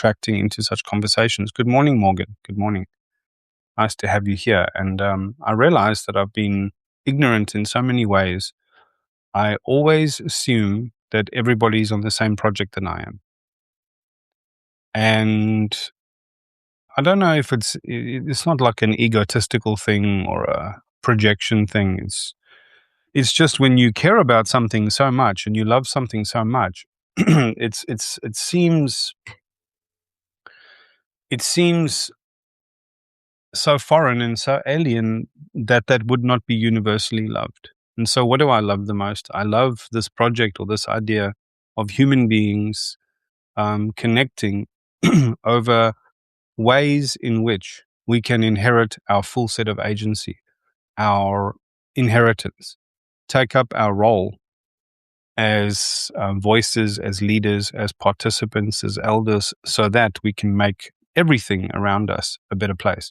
attracting into such conversations. Good morning, Morgan. Good morning. Nice to have you here. And I realized that I've been ignorant in so many ways. I always assume that everybody's on the same project than I am. And I don't know if it's not like an egotistical thing or a projection thing. It's just when you care about something so much and you love something so much, it seems so foreign and so alien that would not be universally loved. And so what do I love the most? I love this project or this idea of human beings connecting over ways in which we can inherit our full set of agency, our inheritance, take up our role as voices, as leaders, as participants, as elders, so that we can make everything around us a better place.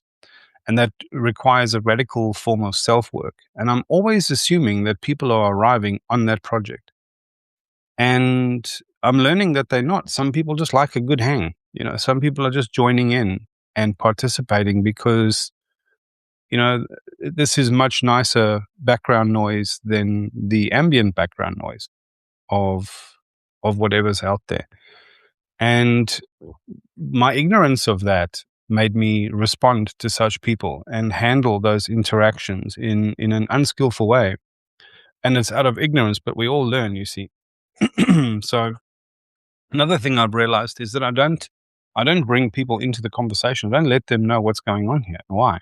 And that requires a radical form of self-work. And I'm always assuming that people are arriving on that project. And I'm learning that they're not. Some people just like a good hang. Some people are just joining in and participating because, this is much nicer background noise than the ambient background noise of whatever's out there. And my ignorance of that made me respond to such people and handle those interactions in an unskillful way. And it's out of ignorance, but we all learn, you see. So another thing I've realized is that I don't bring people into the conversation. I don't let them know what's going on here and why.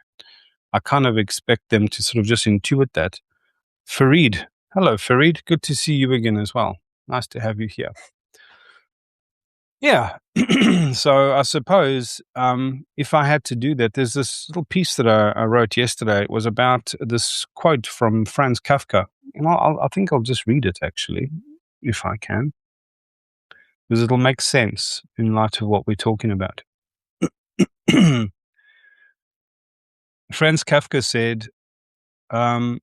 I kind of expect them to sort of just intuit that. Fareed. Hello, Fareed. Good to see you again as well. Nice to have you here. Yeah. So I suppose if I had to do that, there's this little piece that I wrote yesterday. It was about this quote from Franz Kafka. And I think I'll just read it, actually, if I can, because it'll make sense in light of what we're talking about. Franz Kafka said, I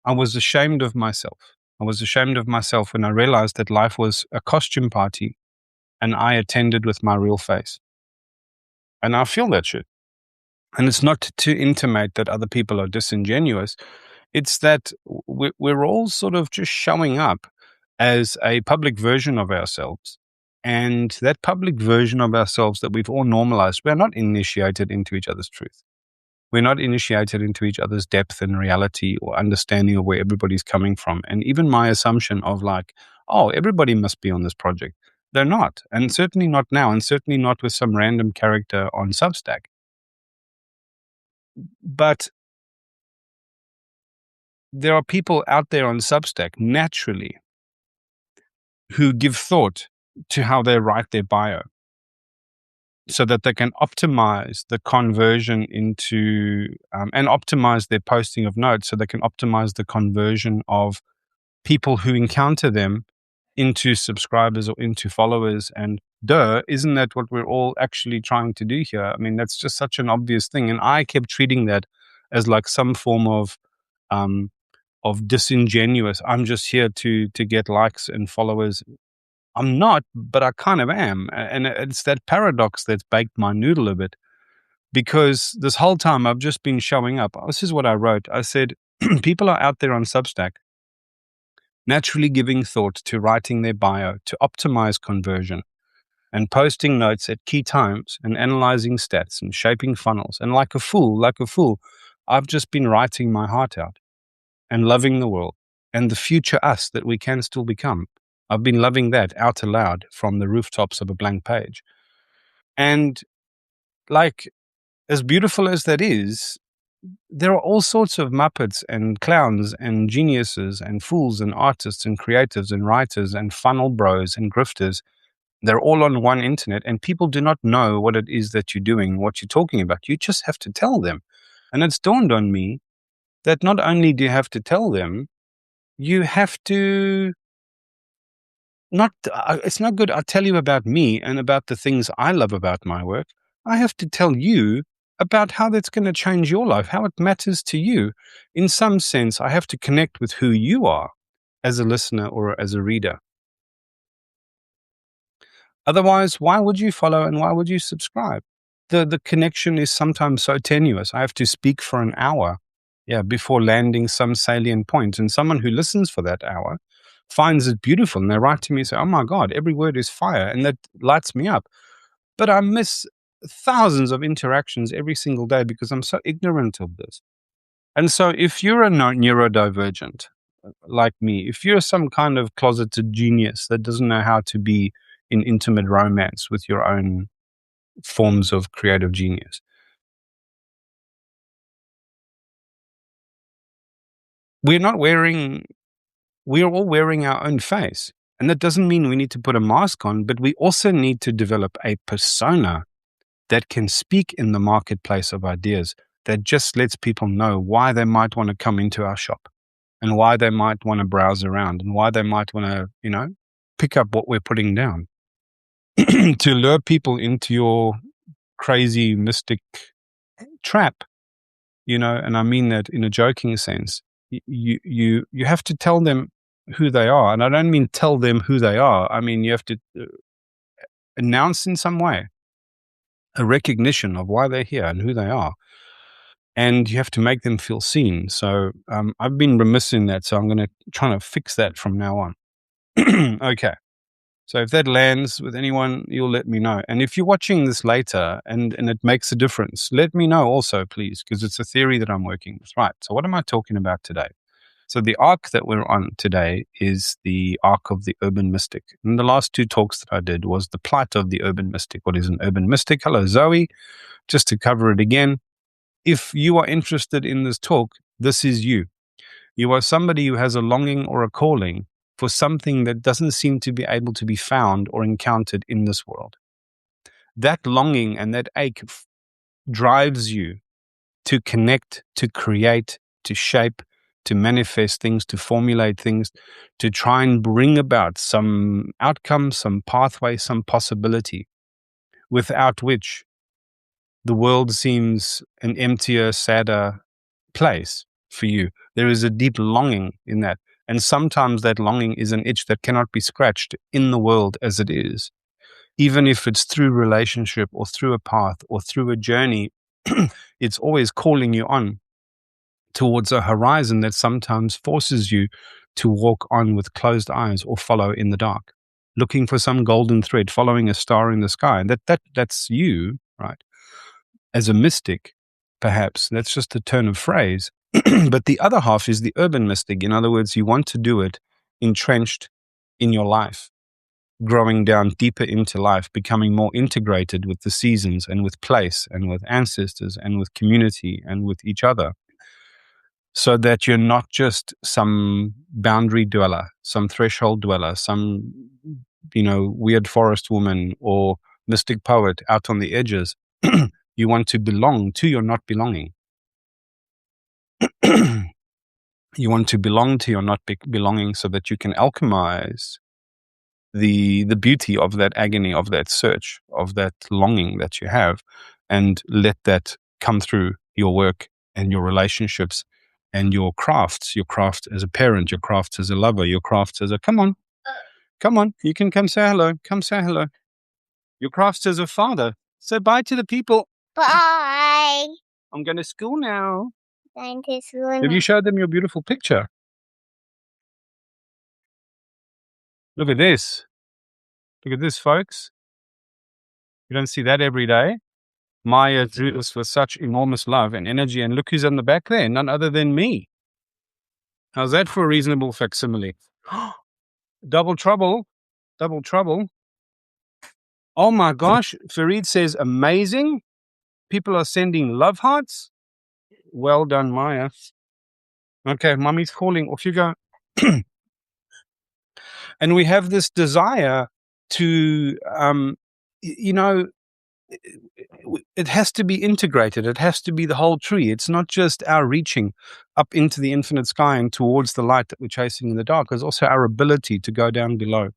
was ashamed of myself. I was ashamed of myself when I realized that life was a costume party and I attended with my real face. And I feel that shit. And it's not to intimate that other people are disingenuous. It's that we're all sort of just showing up as a public version of ourselves. And that public version of ourselves that we've all normalized, we're not initiated into each other's truth. We're not initiated into each other's depth and reality or understanding of where everybody's coming from. And even my assumption of like, oh, everybody must be on this project. They're not. And certainly not now. And certainly not with some random character on Substack. But there are people out there on Substack naturally who give thought to how they write their bio so that they can optimize the conversion into and optimize their posting of notes so they can optimize the conversion of people who encounter them into subscribers or into followers. And isn't that what we're all actually trying to do here? I mean, that's just such an obvious thing. And I kept treating that as like some form of disingenuous. I'm just here to get likes and followers. I'm not, but I kind of am. And it's that paradox that's baked my noodle a bit, because this whole time I've just been showing up. This is what I wrote. I said, people are out there on Substack naturally giving thought to writing their bio to optimize conversion and posting notes at key times and analyzing stats and shaping funnels. And like a fool, I've just been writing my heart out and loving the world and the future us that we can still become. I've been loving that out aloud from the rooftops of a blank page. And like, as beautiful as that is, there are all sorts of Muppets and clowns and geniuses and fools and artists and creatives and writers and funnel bros and grifters. They're all on one internet, and people do not know what it is that you're doing, what you're talking about. You just have to tell them. And it's dawned on me that not only do you have to tell them, you have to it's not good I tell you about me and about the things I love about my work. I have to tell you about how that's going to change your life, how it matters to you. In some sense, I have to connect with who you are as a listener or as a reader. Otherwise, why would you follow and why would you subscribe? The connection is sometimes so tenuous. I have to speak for an hour, before landing some salient point. And someone who listens for that hour finds it beautiful. And they write to me and say, "Oh my God, every word is fire." And that lights me up. But I miss thousands of interactions every single day because I'm so ignorant of this. And so if you're a neurodivergent like me, if you're some kind of closeted genius that doesn't know how to be in intimate romance with your own forms of creative genius, we're not wearing, we're all wearing our own face. And that doesn't mean we need to put a mask on, but we also need to develop a persona that can speak in the marketplace of ideas, that just lets people know why they might want to come into our shop and why they might want to browse around and why they might want to, pick up what we're putting down to lure people into your crazy mystic trap, and I mean that in a joking sense. You have to tell them who they are. And I don't mean tell them who they are. I mean, you have to announce in some way a recognition of why they're here and who they are. And you have to make them feel seen. So I've been remiss in that. So I'm going to try to fix that from now on. Okay. So if that lands with anyone, you'll let me know. And if you're watching this later and it makes a difference, let me know also, please, because it's a theory that I'm working with. Right. So what am I talking about today? So the arc that we're on today is the arc of the urban mystic. And the last two talks that I did was the plight of the urban mystic. What is an urban mystic? Hello, Zoe. Just to cover it again. If you are interested in this talk, this is you. You are somebody who has a longing or a calling for something that doesn't seem to be able to be found or encountered in this world. That longing and that ache drives you to connect, to create, to shape, to manifest things, to formulate things, to try and bring about some outcome, some pathway, some possibility, without which the world seems an emptier, sadder place for you. There is a deep longing in that. And sometimes that longing is an itch that cannot be scratched in the world as it is. Even if it's through relationship or through a path or through a journey, it's always calling you on towards a horizon that sometimes forces you to walk on with closed eyes or follow in the dark, looking for some golden thread, following a star in the sky. And that's you, right? As a mystic, perhaps. That's just a turn of phrase. But the other half is the urban mystic. In other words, you want to do it entrenched in your life, growing down deeper into life, becoming more integrated with the seasons and with place and with ancestors and with community and with each other, so that you're not just some boundary dweller, some threshold dweller, some, weird forest woman or mystic poet out on the edges. You want to belong to your not belonging. You want to belong to your not belonging so that you can alchemize the beauty of that agony, of that search, of that longing that you have, and let that come through your work and your relationships and your crafts as a parent, your crafts as a lover, your crafts as a, come on, you can come say hello, your crafts as a father. Say bye to the people. Bye. I'm going to school now. Going to school Have you showed them your beautiful picture? Look at this. Look at this, folks. You don't see that every day. Maya drew this with such enormous love and energy, and look who's on the back there, none other than me. How's that for a reasonable facsimile? Double trouble. Oh my gosh, Fareed says amazing. People are sending love hearts. Well done, Maya. Okay, mommy's calling. Off you go. And we have this desire to, it has to be integrated. It has to be the whole tree. It's not just our reaching up into the infinite sky and towards the light that we're chasing in the dark. It's also our ability to go down below.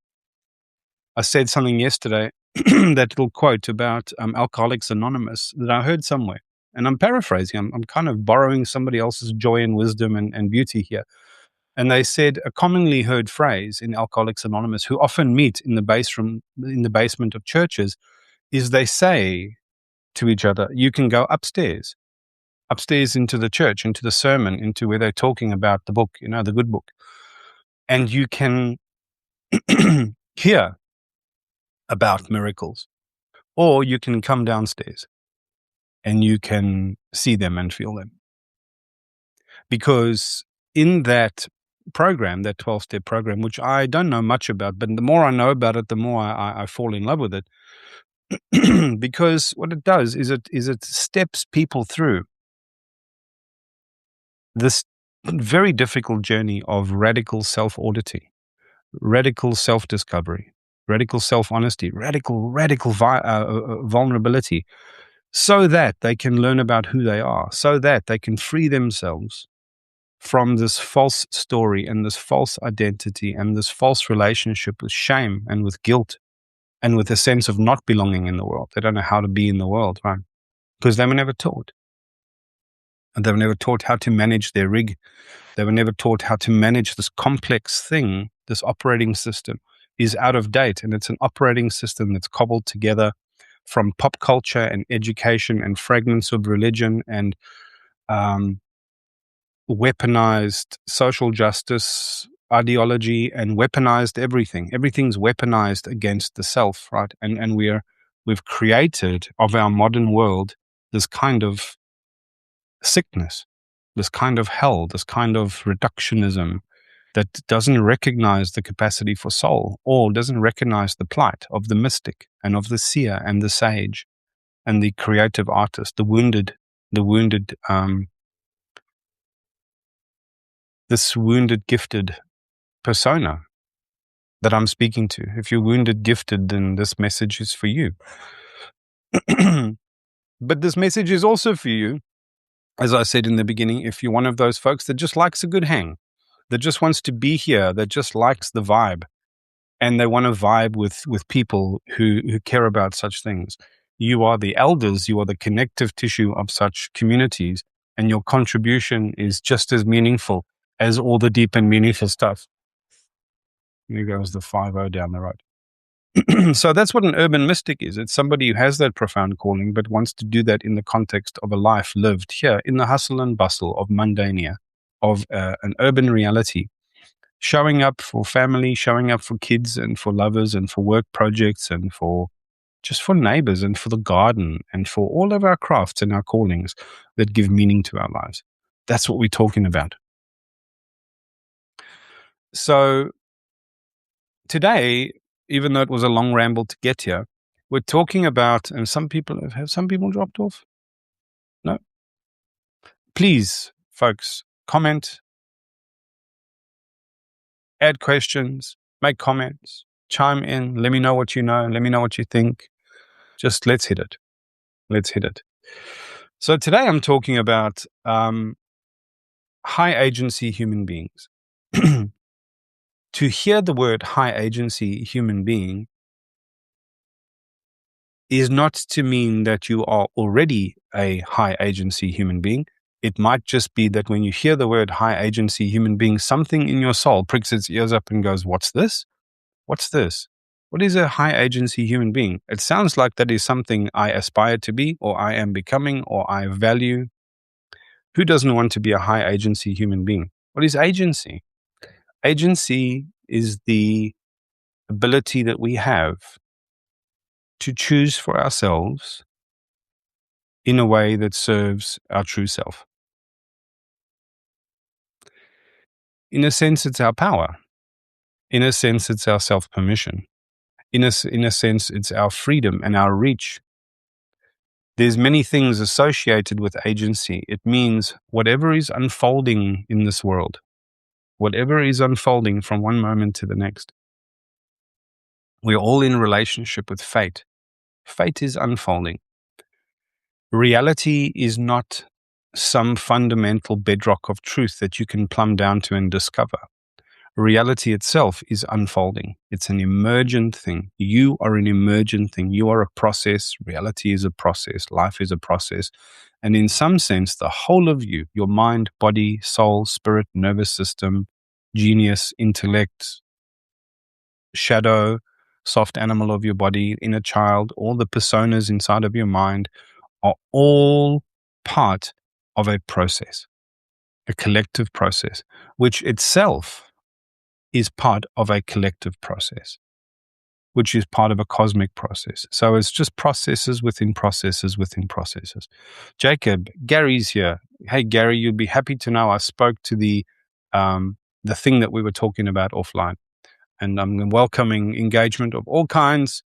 I said something yesterday, that little quote about Alcoholics Anonymous that I heard somewhere. And I'm paraphrasing. I'm kind of borrowing somebody else's joy and wisdom and beauty here. And they said a commonly heard phrase in Alcoholics Anonymous, who often meet in the basement of churches, is they say to each other, you can go upstairs into the church, into the sermon, into where they're talking about the book, the good book. And you can hear about miracles, or you can come downstairs and you can see them and feel them. Because in that program, that 12-step program, which I don't know much about, but the more I know about it, the more I fall in love with it. Because what it does is it steps people through this very difficult journey of radical self-auditing, radical self-discovery, radical self-honesty, radical vulnerability, so that they can learn about who they are, so that they can free themselves from this false story and this false identity and this false relationship with shame and with guilt and with a sense of not belonging in the world. They don't know how to be in the world, right? Because they were never taught. And they were never taught how to manage their rig. They were never taught how to manage this complex thing. This operating system is out of date, and it's an operating system that's cobbled together from pop culture and education and fragments of religion and weaponized social justice ideology and weaponized everything. Everything's weaponized against the self, right? And we've created of our modern world this kind of sickness, this kind of hell, this kind of reductionism that doesn't recognize the capacity for soul, or doesn't recognize the plight of the mystic and of the seer and the sage and the creative artist, the wounded, this wounded, gifted persona that I'm speaking to. If you're wounded, gifted, then this message is for you. But this message is also for you, as I said in the beginning, if you're one of those folks that just likes a good hang, that just wants to be here, that just likes the vibe, and they want to vibe with people who care about such things. You are the elders, you are the connective tissue of such communities, and your contribution is just as meaningful as all the deep and meaningful stuff. There goes the 5-0 down the road. So that's what an urban mystic is. It's somebody who has that profound calling, but wants to do that in the context of a life lived here in the hustle and bustle of mundania, of an urban reality, showing up for family, showing up for kids and for lovers and for work projects and for just for neighbors and for the garden and for all of our crafts and our callings that give meaning to our lives. That's what we're talking about. So today, even though it was a long ramble to get here, we're talking about, and some people have some people dropped off? No? Please, folks, comment, add questions, make comments, chime in, let me know what you know, let me know what you think. Just let's hit it. Let's hit it. So today I'm talking about high agency human beings. To hear the word high agency human being is not to mean that you are already a high agency human being. It might just be that when you hear the word high agency human being, something in your soul pricks its ears up and goes, what's this? What's this? What is a high agency human being? It sounds like that is something I aspire to be, or I am becoming, or I value. Who doesn't want to be a high agency human being? What is agency? Agency is the ability that we have to choose for ourselves in a way that serves our true self. In a sense, it's our power. In a sense, it's our self-permission. In a sense, it's our freedom and our reach. There's many things associated with agency. It means whatever is unfolding in this world, whatever is unfolding from one moment to the next, we're all in relationship with fate. Fate is unfolding. Reality is not some fundamental bedrock of truth that you can plumb down to and discover. Reality itself is unfolding. It's an emergent thing. You are an emergent thing. You are a process. Reality is a process. Life is a process. And in some sense, the whole of you, your mind, body, soul, spirit, nervous system, genius, intellect, shadow, soft animal of your body, inner child, all the personas inside of your mind are all part of a process, a collective process, which itself is part of a collective process, which is part of a cosmic process. So it's just processes within processes within processes. Jacob, Gary's here. Hey, Gary, you'd be happy to know I spoke to the thing that we were talking about offline, and I'm welcoming engagement of all kinds.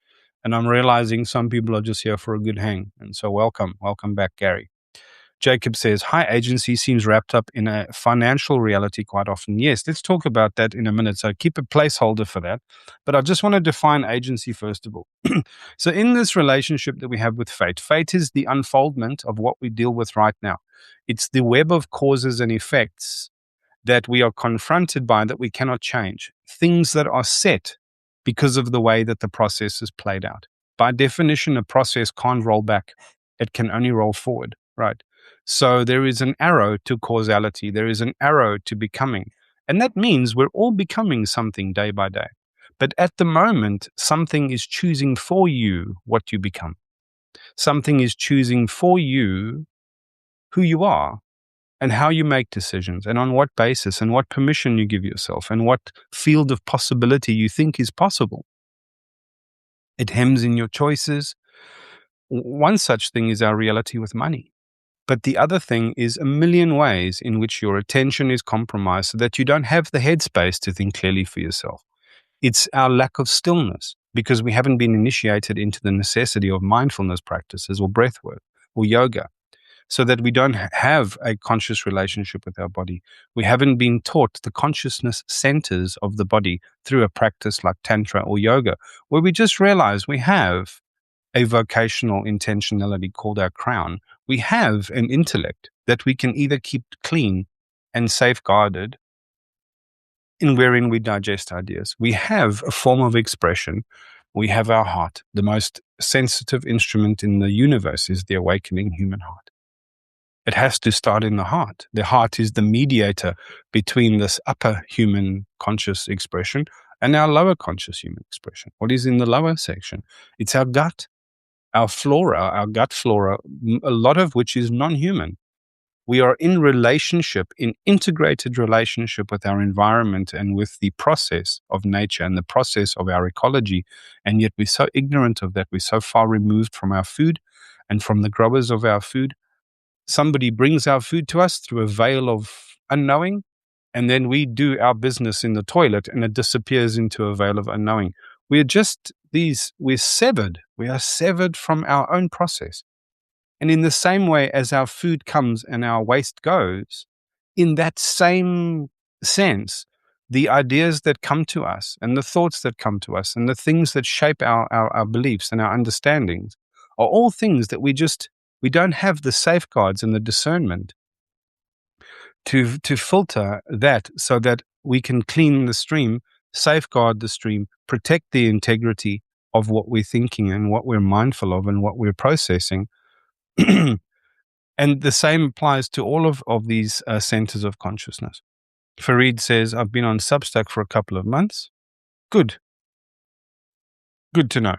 And I'm realizing some people are just here for a good hang. And so welcome back, Gary. Jacob says, high agency seems wrapped up in a financial reality quite often. Yes, let's talk about that in a minute. So keep a placeholder for that. But I just want to define agency first of all. So in this relationship that we have with fate is the unfoldment of what we deal with right now. It's the web of causes and effects that we are confronted by that we cannot change. Things that are set because of the way that the process is played out. By definition, a process can't roll back. It can only roll forward, right? So there is an arrow to causality. There is an arrow to becoming. And that means we're all becoming something day by day. But at the moment, something is choosing for you what you become. Something is choosing for you who you are and how you make decisions and on what basis and what permission you give yourself and what field of possibility you think is possible. It hems in your choices. One such thing is our reality with money. But the other thing is a million ways in which your attention is compromised so that you don't have the headspace to think clearly for yourself. It's our lack of stillness because we haven't been initiated into the necessity of mindfulness practices or breath work or yoga, so that we don't have a conscious relationship with our body. We haven't been taught the consciousness centers of the body through a practice like Tantra or yoga, where we just realize we have a vocational intentionality called our crown. We have an intellect that we can either keep clean and safeguarded in wherein we digest ideas. We have a form of expression. We have our heart. The most sensitive instrument in the universe is the awakening human heart. It has to start in the heart. The heart is the mediator between this upper human conscious expression and our lower conscious human expression. What is in the lower section? It's our gut, our flora, our gut flora, a lot of which is non-human. We are in relationship, in integrated relationship with our environment and with the process of nature and the process of our ecology. And yet we're so ignorant of that. We're so far removed from our food and from the growers of our food. Somebody brings our food to us through a veil of unknowing, and then we do our business in the toilet and it disappears into a veil of unknowing. We're severed. We are severed from our own process. And in the same way as our food comes and our waste goes, in that same sense, the ideas that come to us and the thoughts that come to us and the things that shape our beliefs and our understandings are all things that we don't have the safeguards and the discernment to filter that so that we can clean the stream, safeguard the stream, protect the integrity of what we're thinking and what we're mindful of and what we're processing. And the same applies to all of these centers of consciousness. Farid says, I've been on Substack for a couple of months. Good. Good to know.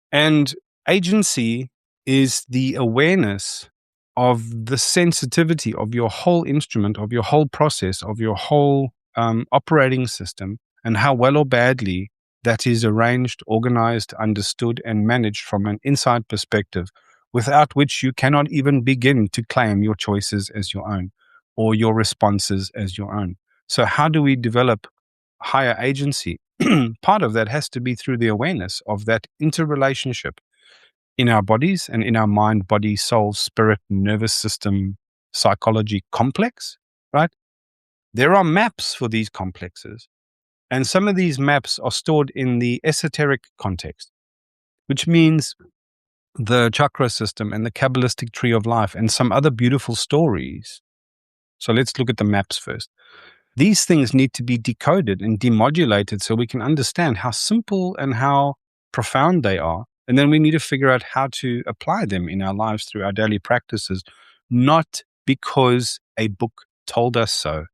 And agency is the awareness of the sensitivity of your whole instrument, of your whole process, of your whole operating system, and how well or badly that is arranged, organized, understood, and managed from an inside perspective, without which you cannot even begin to claim your choices as your own or your responses as your own. So how do we develop higher agency? Part of that has to be through the awareness of that interrelationship in our bodies and in our mind, body, soul, spirit, nervous system, psychology complex, right? There are maps for these complexes. And some of these maps are stored in the esoteric context, which means the chakra system and the Kabbalistic tree of life and some other beautiful stories. So let's look at the maps first. These things need to be decoded and demodulated so we can understand how simple and how profound they are. And then we need to figure out how to apply them in our lives through our daily practices, not because a book told us so,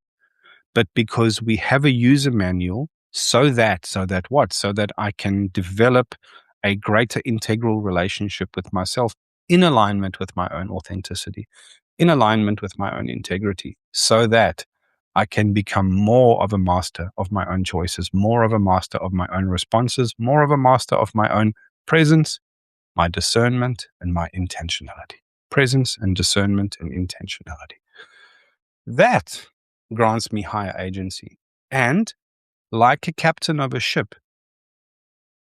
but because we have a user manual so that what? So that I can develop a greater integral relationship with myself in alignment with my own authenticity, in alignment with my own integrity, so that I can become more of a master of my own choices, more of a master of my own responses, more of a master of my own presence, my discernment, and my intentionality. Presence and discernment and intentionality. That grants me higher agency. And like a captain of a ship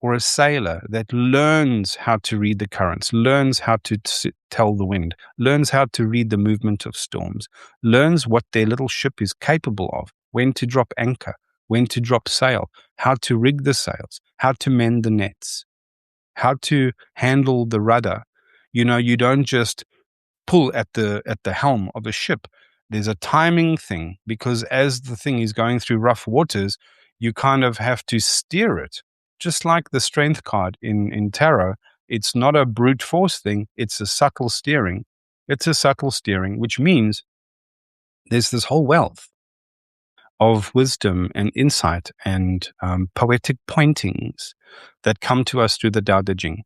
or a sailor that learns how to read the currents, learns how to tell the wind, learns how to read the movement of storms, learns what their little ship is capable of, when to drop anchor, when to drop sail, how to rig the sails, how to mend the nets, how to handle the rudder. You don't just pull at the helm of a ship. There's a timing thing, because as the thing is going through rough waters, you kind of have to steer it. Just like the strength card in tarot, it's not a brute force thing, it's a subtle steering. It's a subtle steering, which means there's this whole wealth of wisdom and insight and poetic pointings that come to us through the Tao Te Ching,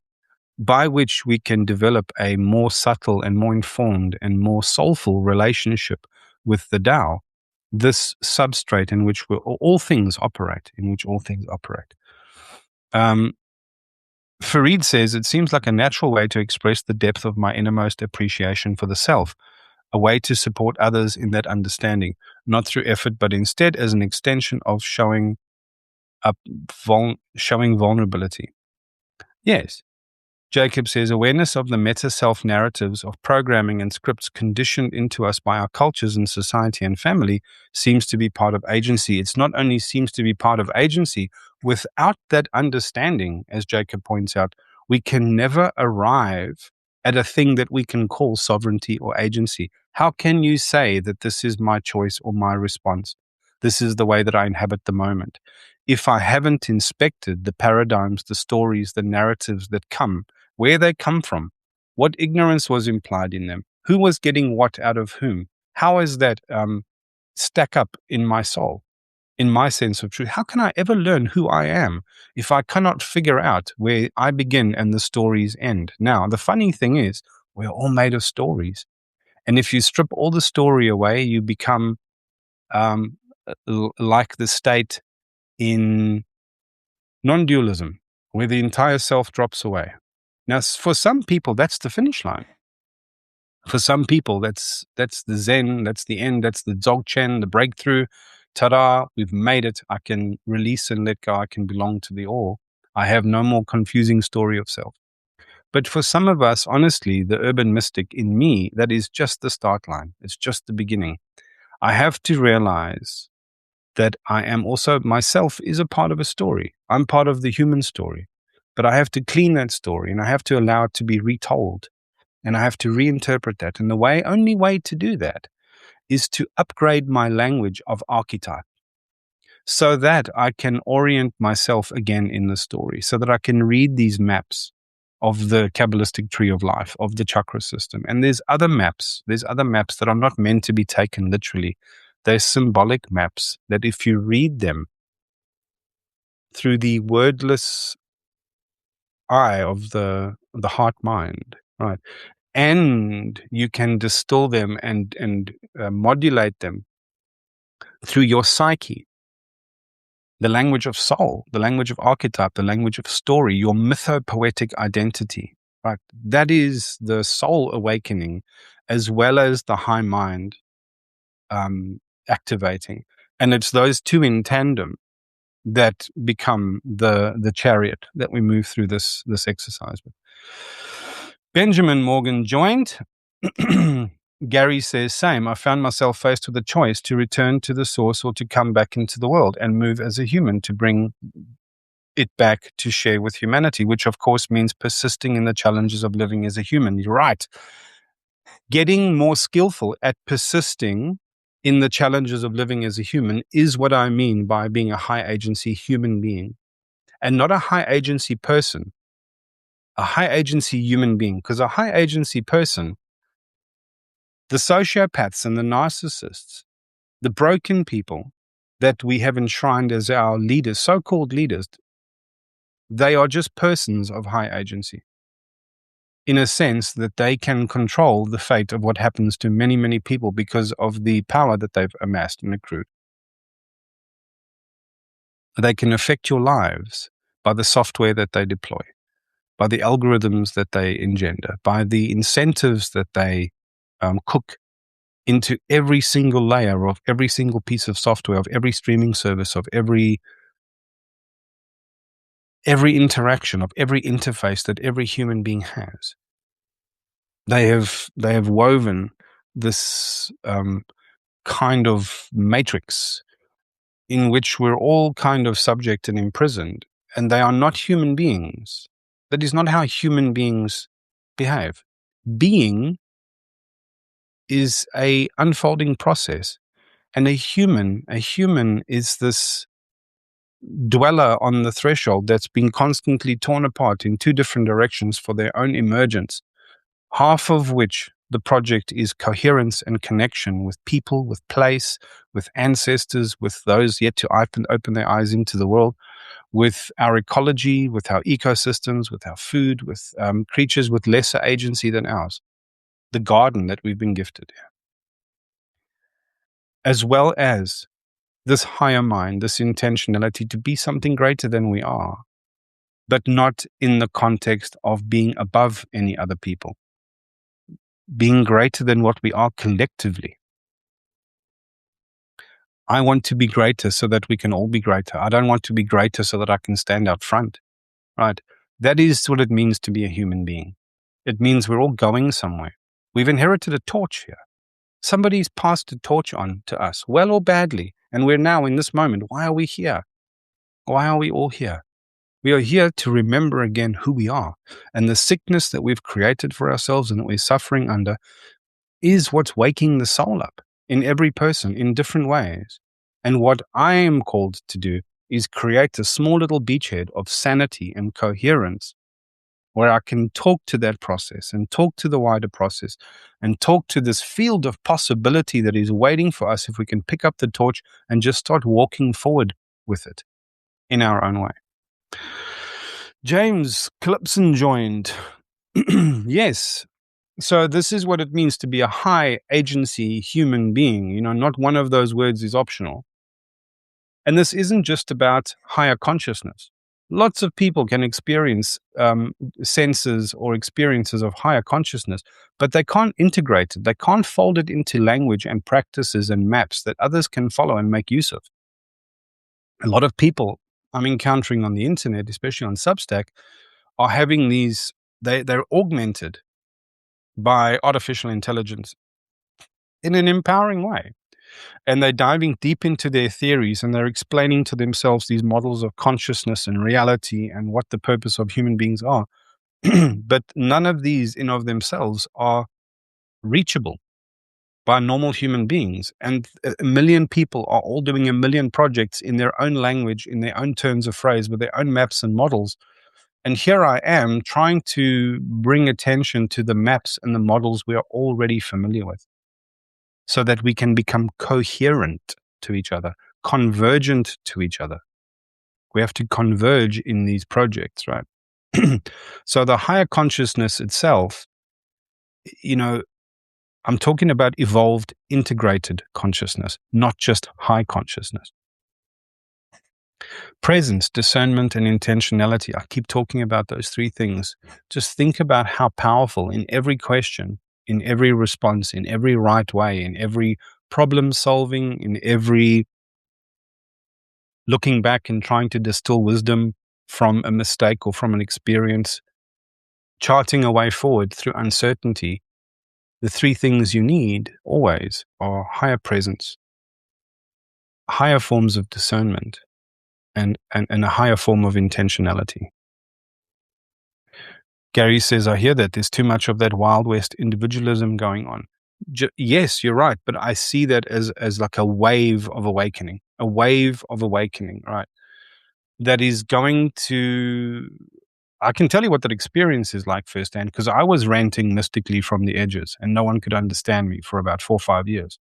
by which we can develop a more subtle and more informed and more soulful relationship with the Tao, this substrate in which all things operate, Um, Farid says, it seems like a natural way to express the depth of my innermost appreciation for the self, a way to support others in that understanding, not through effort, but instead as an extension of showing vulnerability. Yes. Jacob says, awareness of the meta-self narratives of programming and scripts conditioned into us by our cultures and society and family seems to be part of agency. It's not only seems to be part of agency, without that understanding, as Jacob points out, we can never arrive at a thing that we can call sovereignty or agency. How can you say that this is my choice or my response? This is the way that I inhabit the moment. If I haven't inspected the paradigms, the stories, the narratives that come, where they come from, what ignorance was implied in them, who was getting what out of whom, how is that stack up in my soul, in my sense of truth? How can I ever learn who I am if I cannot figure out where I begin and the stories end? Now, the funny thing is, we're all made of stories. And if you strip all the story away, you become like the state in non-dualism, where the entire self drops away. Now, for some people, that's the finish line. For some people, that's the Zen, that's the end, that's the Dzogchen, the breakthrough. Ta-da, we've made it. I can release and let go. I can belong to the all. I have no more confusing story of self. But for some of us, honestly, the urban mystic in me, that is just the start line. It's just the beginning. I have to realize that I am also, myself is a part of a story. I'm part of the human story. But I have to clean that story and I have to allow it to be retold. And I have to reinterpret that. And the only way to do that is to upgrade my language of archetype so that I can orient myself again in the story, so that I can read these maps of the Kabbalistic tree of life, of the chakra system. And there's other maps that are not meant to be taken literally. They're symbolic maps that if you read them through the wordless eye of the heart mind, right? And you can distill them and modulate them through your psyche, the language of soul, the language of archetype, the language of story, your mythopoetic identity, right? That is the soul awakening, as well as the high mind activating. And it's those two in tandem that become the chariot that we move through this exercise with. Benjamin Morgan joined. Gary says, same. I found myself faced with a choice to return to the source or to come back into the world and move as a human to bring it back to share with humanity, which of course means persisting in the challenges of living as a human. You're right. Getting more skillful at persisting in the challenges of living as a human is what I mean by being a high agency human being, and not a high agency person, a high agency human being. Because a high agency person, the sociopaths and the narcissists, The broken people that we have enshrined as our leaders, so-called leaders, they are just persons of high agency, in a sense that they can control the fate of what happens to many, many people because of the power that they've amassed and accrued. They can affect your lives by the software that they deploy, by the algorithms that they engender, by the incentives that they cook into every single layer of every single piece of software, of every streaming service, of every interaction, of every interface that every human being has. They have woven this kind of matrix in which we're all kind of subject and imprisoned, and they are not human beings. That is not how human beings behave. Being is a unfolding process, and a human is this dweller on the threshold that's been constantly torn apart in two different directions for their own emergence, half of which the project is coherence and connection with people, with place, with ancestors, with those yet to open their eyes into the world, with our ecology, with our ecosystems, with our food, with creatures with lesser agency than ours, the garden that we've been gifted, as well as this higher mind, this intentionality to be something greater than we are, but not in the context of being above any other people, being greater than what we are collectively. I want to be greater so that we can all be greater. I don't want to be greater so that I can stand out front, right? That is what it means to be a human being. It means we're all going somewhere. We've inherited a torch here. Somebody's passed a torch on to us, well or badly, and we're now in this moment. Why are we here? Why are we all here? We are here to remember again who we are, and the sickness that we've created for ourselves and that we're suffering under is what's waking the soul up in every person in different ways. And what I am called to do is create a small little beachhead of sanity and coherence where I can talk to that process and talk to the wider process and talk to this field of possibility that is waiting for us if we can pick up the torch and just start walking forward with it in our own way. James Clipson joined. Yes. So this is what it means to be a high agency human being. Not one of those words is optional. And this isn't just about higher consciousness. Lots of people can experience senses or experiences of higher consciousness, but they can't integrate it. They can't fold it into language and practices and maps that others can follow and make use of. A lot of people I'm encountering on the internet, especially on Substack, are having these, they're augmented by artificial intelligence in an empowering way. And they're diving deep into their theories and they're explaining to themselves these models of consciousness and reality and what the purpose of human beings are. But none of these in of themselves are reachable by normal human beings. And a million people are all doing a million projects in their own language, in their own turns of phrase, with their own maps and models. And here I am trying to bring attention to the maps and the models we are already familiar with, so that we can become coherent to each other, convergent to each other. We have to converge in these projects, right? So the higher consciousness itself, I'm talking about evolved, integrated consciousness, not just high consciousness. Presence, discernment, and intentionality. I keep talking about those three things. Just think about how powerful in every question, in every response, in every right way, in every problem solving, in every looking back and trying to distill wisdom from a mistake or from an experience, charting a way forward through uncertainty. The three things you need always are higher presence, higher forms of discernment, and a higher form of intentionality. Gary says, I hear that there's too much of that Wild West individualism going on. Yes, you're right. But I see that as like a wave of awakening, right? That is going to, I can tell you what that experience is like firsthand, because I was ranting mystically from the edges and no one could understand me for about 4 or 5 years.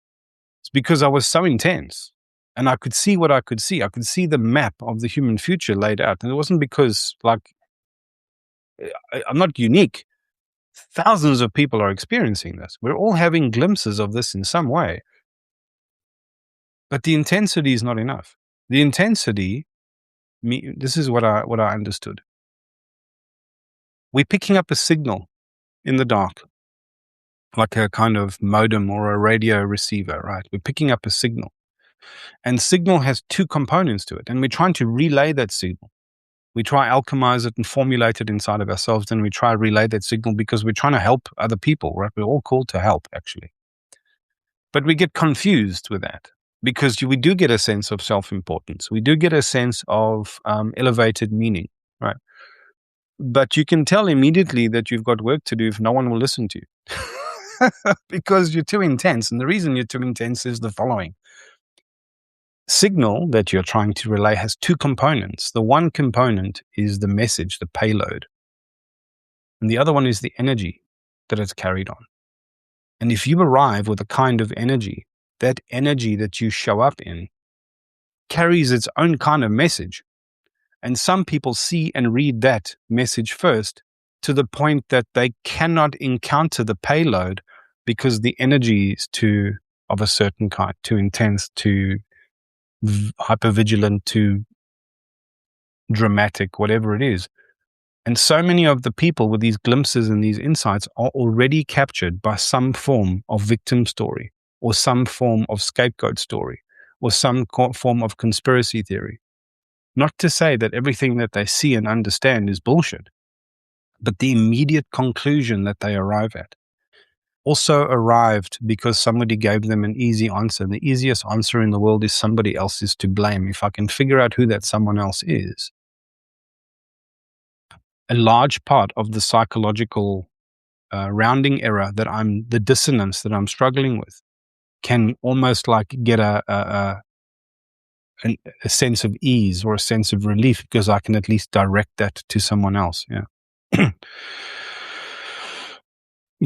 It's because I was so intense and I could see what I could see. I could see the map of the human future laid out. And it wasn't because, like, I'm not unique. Thousands of people are experiencing this. We're all having glimpses of this in some way. But the intensity is not enough. The intensity, this is what I understood. We're picking up a signal in the dark, like a kind of modem or a radio receiver, right? We're picking up a signal. And signal has two components to it. And we're trying to relay that signal. We try alchemize it and formulate it inside of ourselves. Then we try relay that signal because we're trying to help other people, right? We're all called to help, actually. But we get confused with that because we do get a sense of self-importance. We do get a sense of elevated meaning, right? But you can tell immediately that you've got work to do if no one will listen to you because you're too intense. And the reason you're too intense is the following. Signal that you're trying to relay has two components. The one component is the message, the payload. And the other one is the energy that it's carried on. And if you arrive with a kind of energy, that energy that you show up in carries its own kind of message. And some people see and read that message first to the point that they cannot encounter the payload because the energy is of a certain kind, too intense, too hypervigilant, too dramatic, whatever it is. And so many of the people with these glimpses and these insights are already captured by some form of victim story or some form of scapegoat story or some form of conspiracy theory. Not to say that everything that they see and understand is bullshit, but the immediate conclusion that they arrive at also arrived because somebody gave them an easy answer. The easiest answer in the world is somebody else is to blame. If I can figure out who that someone else is, a large part of the psychological rounding error the dissonance that I'm struggling with, can almost like get a sense of ease or a sense of relief because I can at least direct that to someone else. Yeah.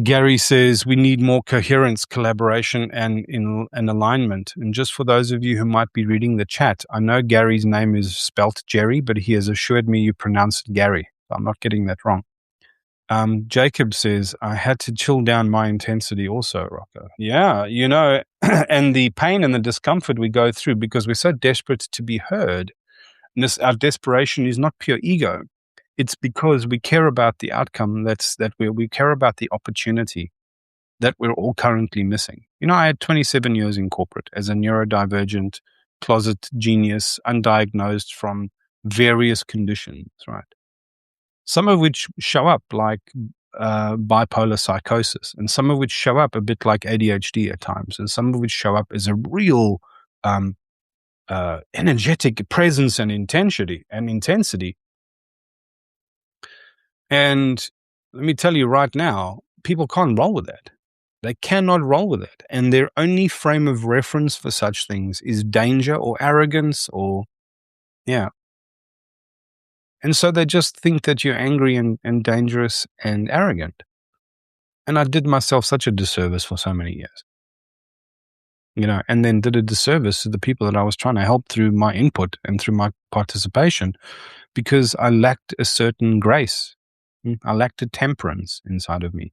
Gary says we need more coherence, collaboration, and alignment. And just for those of you who might be reading the chat, I know Gary's name is spelt Jerry, but he has assured me you pronounce it Gary. I'm not getting that wrong. Jacob says, I had to chill down my intensity also, Rocco. Yeah, and the pain and the discomfort we go through because we're so desperate to be heard. And our desperation is not pure ego. It's because we care about the outcome we care about the opportunity that we're all currently missing. I had 27 years in corporate as a neurodivergent closet genius, undiagnosed from various conditions, right? Some of which show up like bipolar psychosis, and some of which show up a bit like ADHD at times, and some of which show up as a real energetic presence and intensity. And let me tell you right now, people can't roll with that. They cannot roll with it. And their only frame of reference for such things is danger or arrogance or, yeah. And so they just think that you're angry and dangerous and arrogant. And I did myself such a disservice for so many years. And then did a disservice to the people that I was trying to help through my input and through my participation because I lacked a certain grace. I lacked a temperance inside of me.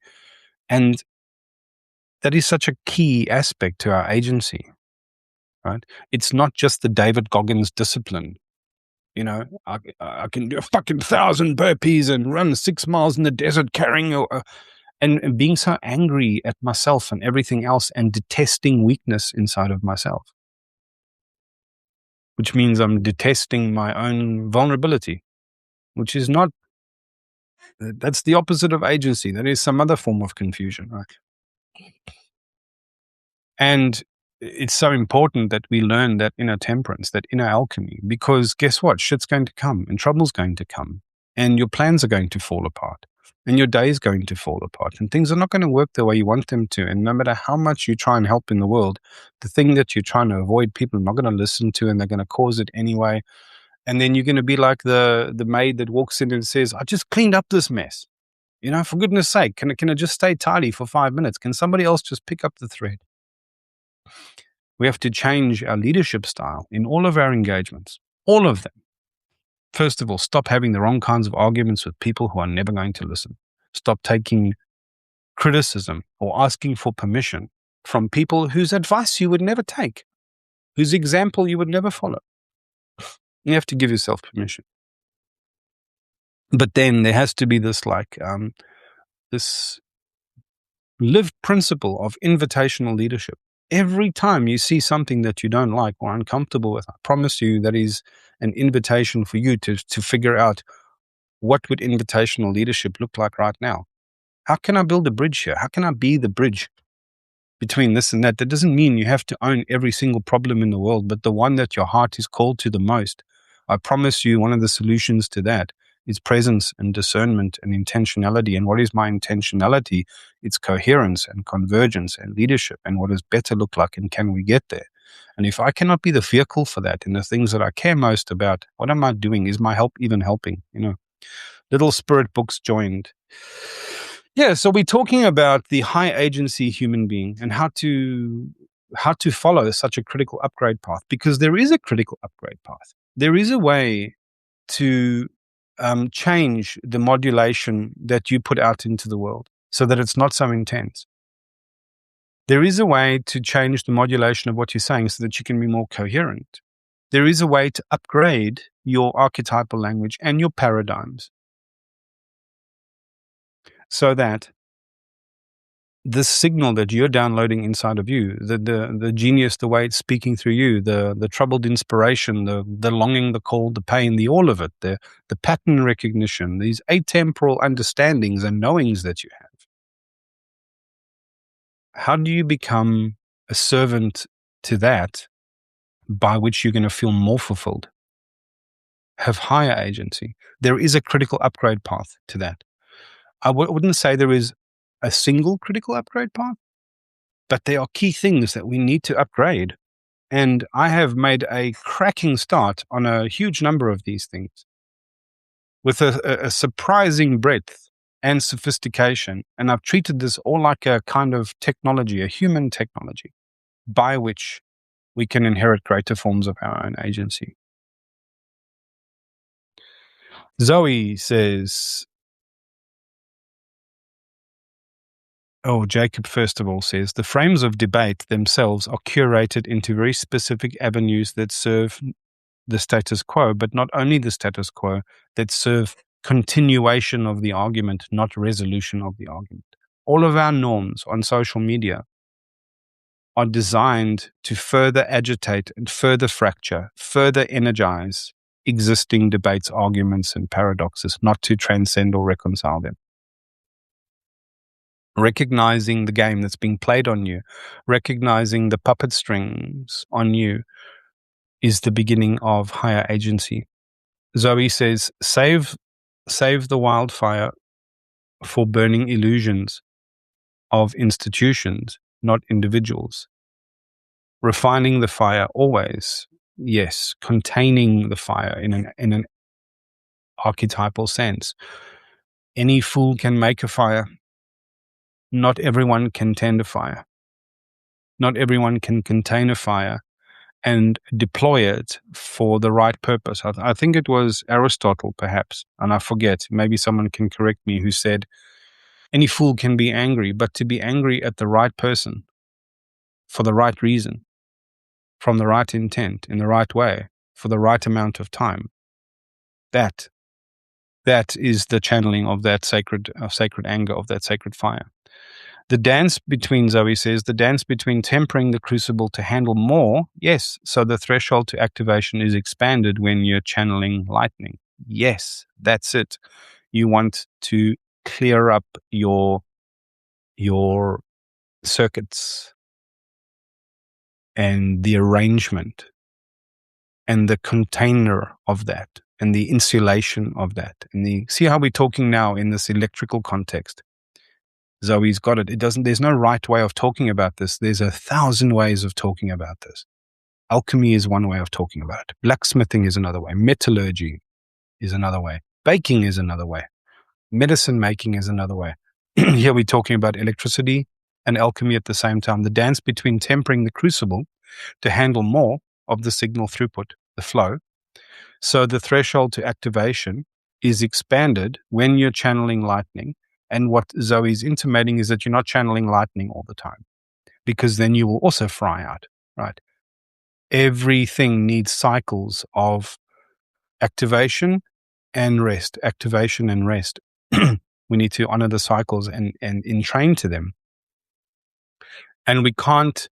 And that is such a key aspect to our agency, right? It's not just the David Goggins discipline. I can do a fucking 1,000 burpees and run 6 miles in the desert carrying and being so angry at myself and everything else and detesting weakness inside of myself, which means I'm detesting my own vulnerability, which is not, that's the opposite of agency. That is some other form of confusion, right? And it's so important that we learn that inner temperance, that inner alchemy, because guess what? Shit's going to come and trouble's going to come and your plans are going to fall apart and your day is going to fall apart and things are not going to work the way you want them to. And no matter how much you try and help in the world, the thing that you're trying to avoid, people are not going to listen to and they're going to cause it anyway. And then you're going to be like the maid that walks in and says, I just cleaned up this mess. For goodness sake, can I just stay tidy for 5 minutes? Can somebody else just pick up the thread? We have to change our leadership style in all of our engagements, all of them. First of all, stop having the wrong kinds of arguments with people who are never going to listen. Stop taking criticism or asking for permission from people whose advice you would never take, whose example you would never follow. You have to give yourself permission. But then there has to be this this lived principle of invitational leadership. Every time you see something that you don't like or uncomfortable with, I promise you that is an invitation for you to figure out, what would invitational leadership look like right now? How can I build a bridge here? How can I be the bridge between this and that? That doesn't mean you have to own every single problem in the world, but the one that your heart is called to the most. I promise you, one of the solutions to that is presence and discernment and intentionality. And what is my intentionality? It's coherence and convergence and leadership. And what does better look like, and can we get there? And if I cannot be the vehicle for that in the things that I care most about, what am I doing? Is my help even helping? Little spirit books joined. Yeah, so we're talking about the high agency human being and how to follow such a critical upgrade path, because there is a critical upgrade path. There is a way to change the modulation that you put out into the world so that it's not so intense. There is a way to change the modulation of what you're saying so that you can be more coherent. There is a way to upgrade your archetypal language and your paradigms so that the signal that you're downloading inside of you, the genius, the way it's speaking through you, the troubled inspiration, the longing, the cold, the pain, the all of it, the pattern recognition, these atemporal understandings and knowings that you have. How do you become a servant to that by which you're going to feel more fulfilled, have higher agency? There is a critical upgrade path to that. I wouldn't say there is a single critical upgrade path, but there are key things that we need to upgrade. And I have made a cracking start on a huge number of these things with a surprising breadth and sophistication. And I've treated this all like a kind of technology, a human technology, by which we can inherit greater forms of our own agency. Zoe says, Jacob, first of all, says, the frames of debate themselves are curated into very specific avenues that serve the status quo, but not only the status quo, that serve continuation of the argument, not resolution of the argument. All of our norms on social media are designed to further agitate and further fracture, further energize existing debates, arguments, and paradoxes, not to transcend or reconcile them. Recognizing the game that's being played on you, recognizing the puppet strings on you, is the beginning of higher agency. Zoe says, save the wildfire for burning illusions of institutions, not individuals. Refining the fire always, yes, containing the fire in an archetypal sense. Any fool can make a fire. Not everyone can tend a fire. Not everyone can contain a fire and deploy it for the right purpose. I think it was Aristotle, perhaps, and I forget, maybe someone can correct me, who said, any fool can be angry, but to be angry at the right person, for the right reason, from the right intent, in the right way, for the right amount of time, that is the channeling of that sacred anger, of that sacred fire. The dance between, Zoe says, the dance between tempering the crucible to handle more, yes, so the threshold to activation is expanded when you're channeling lightning. Yes, that's it. You want to clear up your circuits and the arrangement and the container of that and the insulation of that. And see how we're talking now in this electrical context. Zoe's got it. There's no right way of talking about this. There's 1,000 ways of talking about this. Alchemy is one way of talking about it. Blacksmithing is another way. Metallurgy is another way. Baking is another way. Medicine making is another way. Here we're talking about electricity and alchemy at the same time. The dance between tempering the crucible to handle more of the signal throughput, the flow. So the threshold to activation is expanded when you're channeling lightning. And what Zoe's intimating is that you're not channeling lightning all the time, because then you will also fry out, right? Everything needs cycles of activation and rest, activation and rest. We need to honor the cycles and entrain to them. And we can't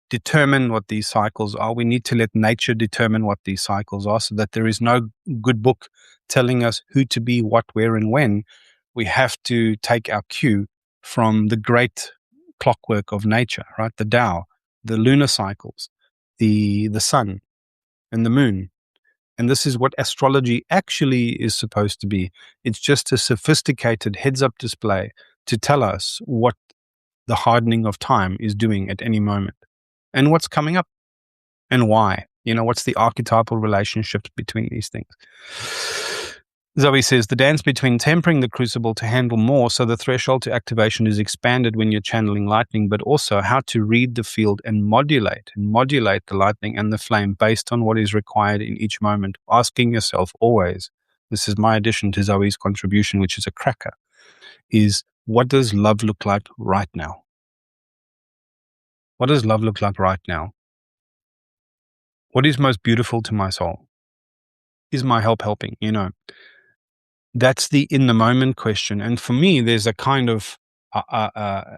determine what these cycles are. We need to let nature determine what these cycles are, so that there is no good book telling us who to be, what, where, and when. We have to take our cue from the great clockwork of nature, right? The Tao, the lunar cycles, the sun and the moon. And this is what astrology actually is supposed to be. It's just a sophisticated heads-up display to tell us what the hardening of time is doing at any moment and what's coming up and why. What's the archetypal relationships between these things? Zoe says, the dance between tempering the crucible to handle more, so the threshold to activation is expanded when you're channeling lightning, but also how to read the field and modulate the lightning and the flame based on what is required in each moment. Asking yourself always, this is my addition to Zoe's contribution, which is a cracker, is what does love look like right now? What does love look like right now? What is most beautiful to my soul? Is my help helping? That's the in the moment question. And for me, there's a kind of an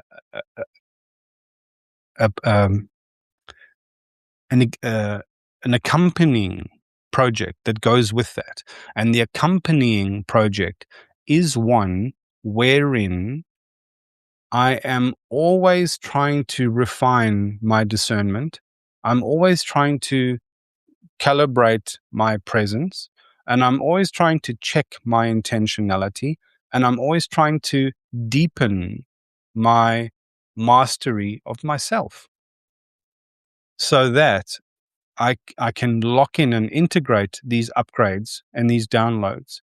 accompanying project that goes with that. And the accompanying project is one wherein I am always trying to refine my discernment. I'm always trying to calibrate my presence, and I'm always trying to check my intentionality, and I'm always trying to deepen my mastery of myself, so that I can lock in and integrate these upgrades and these downloads,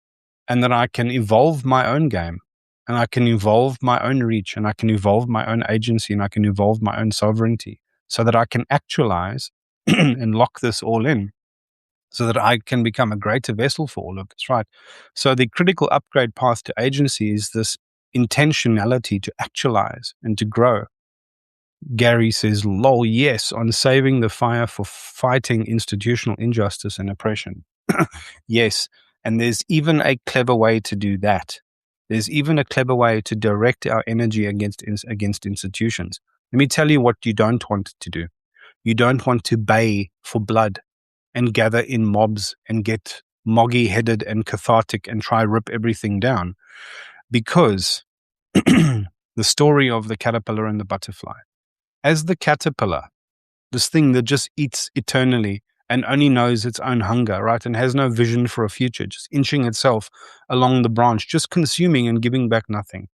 and that I can evolve my own game, and I can evolve my own reach, and I can evolve my own agency, and I can evolve my own sovereignty, so that I can actualize and lock this all in, so that I can become a greater vessel for all of this, right? So the critical upgrade path to agency is this intentionality to actualize and to grow. Gary says, lol, yes, on saving the fire for fighting institutional injustice and oppression. Yes, and there's even a clever way to do that. There's even a clever way to direct our energy against institutions. Let me tell you what you don't want to do. You don't want to bay for blood and gather in mobs and get moggy-headed and cathartic and try rip everything down. Because the story of the caterpillar and the butterfly. As the caterpillar, this thing that just eats eternally and only knows its own hunger, right, and has no vision for a future, just inching itself along the branch, just consuming and giving back nothing.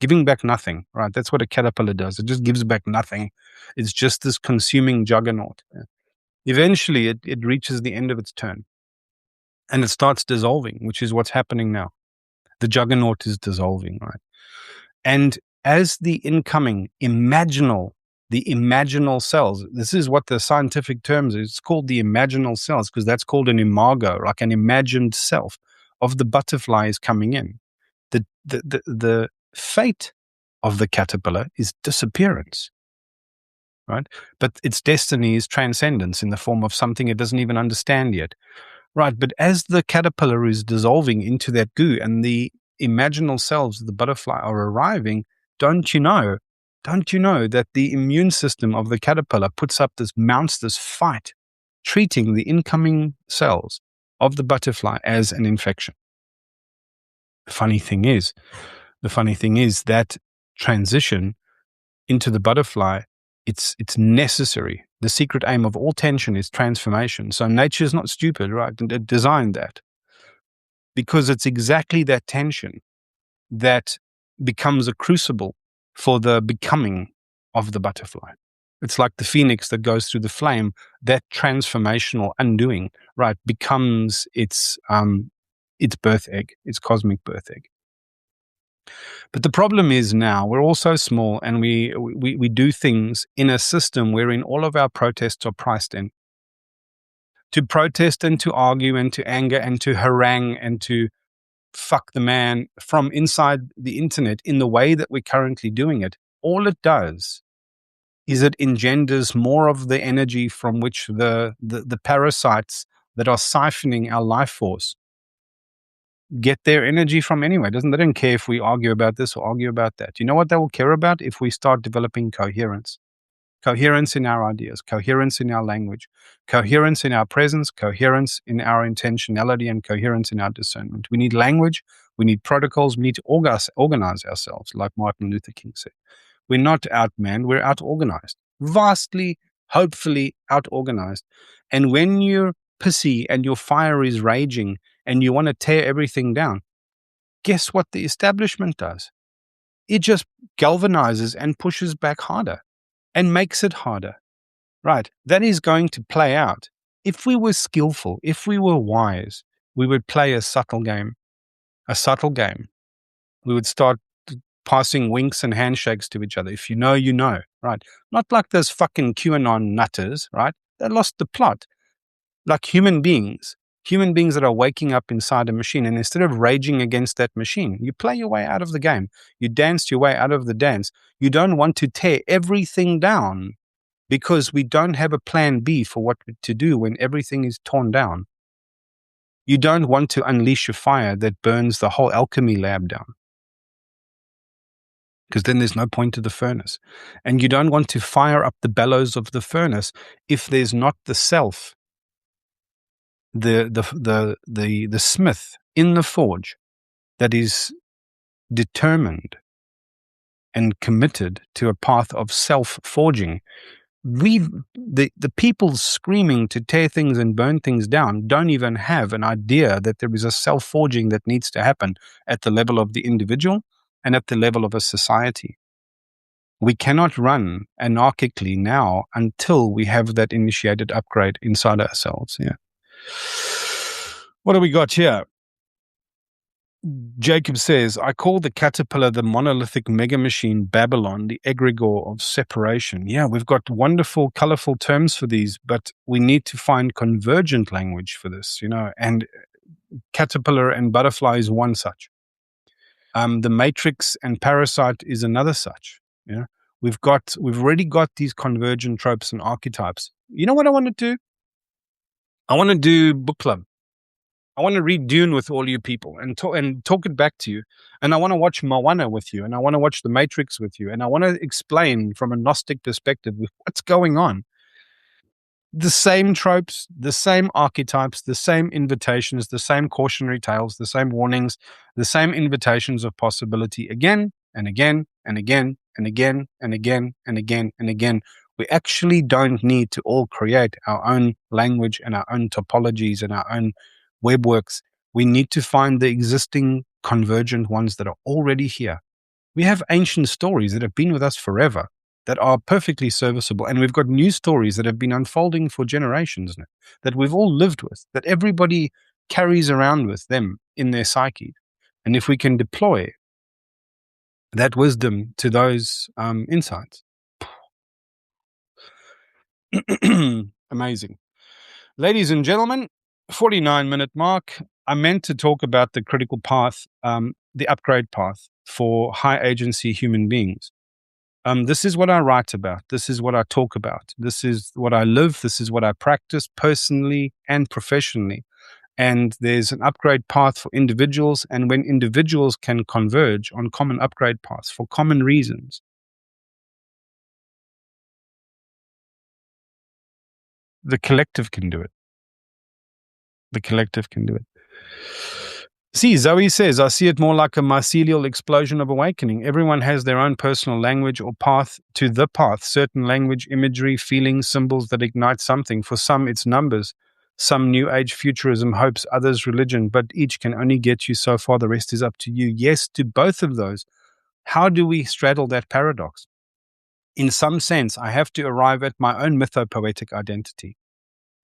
Giving back nothing, right? That's what a caterpillar does. It just gives back nothing. It's just this consuming juggernaut. Eventually, it reaches the end of its turn and it starts dissolving, which is what's happening now. The juggernaut is dissolving, right? And as the incoming the imaginal cells, this is what the scientific term is. It's called the imaginal cells because that's called an imago, like an imagined self of the butterfly is coming in. The fate of the caterpillar is disappearance. Right? But its destiny is transcendence in the form of something it doesn't even understand yet. Right, but as the caterpillar is dissolving into that goo and the imaginal cells of the butterfly are arriving, don't you know that the immune system of the caterpillar mounts this fight, treating the incoming cells of the butterfly as an infection? The funny thing is that transition into the butterfly, it's necessary. The secret aim of all tension is transformation. So nature is not stupid, right? It designed that because it's exactly that tension that becomes a crucible for the becoming of the butterfly. It's like the phoenix that goes through the flame. That transformational undoing, right, becomes its birth egg, its cosmic birth egg. But the problem is now we're all so small, and we do things in a system wherein all of our protests are priced in. To protest and to argue and to anger and to harangue and to fuck the man from inside the internet in the way that we're currently doing it, all it does is it engenders more of the energy from which the parasites that are siphoning our life force get their energy from anyway. They don't care if we argue about this or argue about that. You know what they will care about? If we start developing coherence. Coherence in our ideas, coherence in our language, coherence in our presence, coherence in our intentionality, and coherence in our discernment. We need language, we need protocols, we need to organize ourselves, like Martin Luther King said. We're not outmanned, we're out-organized. Vastly, hopefully out-organized. And when you're pissy and your fire is raging and you want to tear everything down, guess what the establishment does? It just galvanizes and pushes back harder and makes it harder. Right. That is going to play out. If we were skillful, if we were wise, we would play a subtle game. A subtle game. We would start passing winks and handshakes to each other. If you know, you know. Right. Not like those fucking QAnon nutters, right? They lost the plot. Like human beings that are waking up inside a machine, and instead of raging against that machine, you play your way out of the game. You dance your way out of the dance. You don't want to tear everything down because we don't have a plan B for what to do when everything is torn down. You don't want to unleash a fire that burns the whole alchemy lab down, because then there's no point to the furnace. And you don't want to fire up the bellows of the furnace if there's not the self, the smith in the forge that is determined and committed to a path of self-forging. The people screaming to tear things and burn things down don't even have an idea that there is a self-forging that needs to happen at the level of the individual and at the level of a society. We cannot run anarchically now until we have that initiated upgrade inside ourselves. Yeah. What do we got here? Jacob says, I call the caterpillar the monolithic mega machine Babylon, the egregore of separation. Yeah, we've got wonderful, colorful terms for these, but we need to find convergent language for this, and caterpillar and butterfly is one such. The matrix and parasite is another such. Yeah, we've already got these convergent tropes and archetypes. You know what I want to do? I want to do book club. I want to read Dune with all you people and talk it back to you. And I want to watch Moana with you. And I want to watch The Matrix with you. And I want to explain from a Gnostic perspective what's going on. The same tropes, the same archetypes, the same invitations, the same cautionary tales, the same warnings, the same invitations of possibility again and again and again and again and again and again and again. We actually don't need to all create our own language and our own topologies and our own webworks. We need to find the existing convergent ones that are already here. We have ancient stories that have been with us forever that are perfectly serviceable. And we've got new stories that have been unfolding for generations now, that we've all lived with, that everybody carries around with them in their psyche. And if we can deploy that wisdom to those insights, amazing. Ladies and gentlemen, 49-minute mark. I meant to talk about the critical path, the upgrade path for high agency human beings. This is what I write about. This is what I talk about. This is what I live. This is what I practice personally and professionally. And there's an upgrade path for individuals. And when individuals can converge on common upgrade paths for common reasons, the collective can do it. The collective can do it. See, Zoe says, I see it more like a mycelial explosion of awakening. Everyone has their own personal language or path to the path, certain language, imagery, feelings, symbols that ignite something. For some, it's numbers. Some new age futurism, hopes, others religion, but each can only get you so far. The rest is up to you. Yes, to both of those. How do we straddle that paradox? In some sense, I have to arrive at my own mythopoetic identity.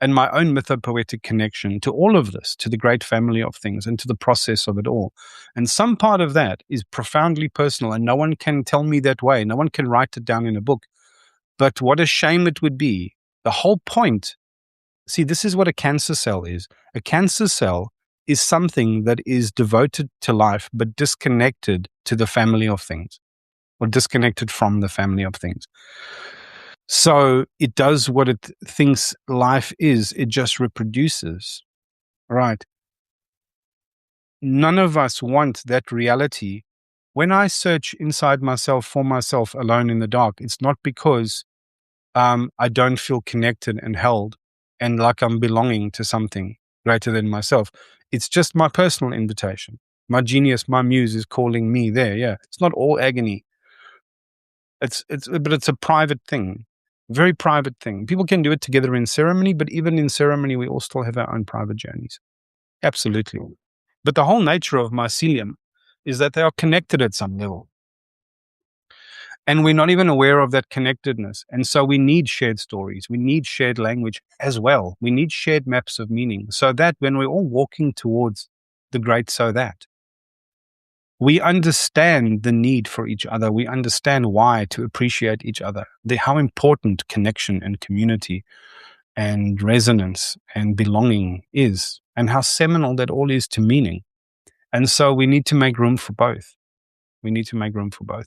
and my own mythopoetic connection to all of this, to the great family of things and to the process of it all. And some part of that is profoundly personal, and no one can tell me that way. No one can write it down in a book. But what a shame it would be. The whole point, see, this is what a cancer cell is. A cancer cell is something that is devoted to life, but disconnected to the family of things, or disconnected from the family of things. So it does what it thinks life is. It just reproduces, right? None of us want that reality. When I search inside myself for myself alone in the dark, it's not because I don't feel connected and held and like I'm belonging to something greater than myself. It's just my personal invitation. My genius, my muse is calling me there. Yeah. It's not all agony. But it's a private thing, very private thing. People can do it together in ceremony, but even in ceremony, we all still have our own private journeys. Absolutely. But the whole nature of mycelium is that they are connected at some level. And we're not even aware of that connectedness. And so we need shared stories. We need shared language as well. We need shared maps of meaning so that when we're all walking towards the great so that, we understand the need for each other. We understand why to appreciate each other, how important connection and community and resonance and belonging is, and how seminal that all is to meaning. And so we need to make room for both. We need to make room for both.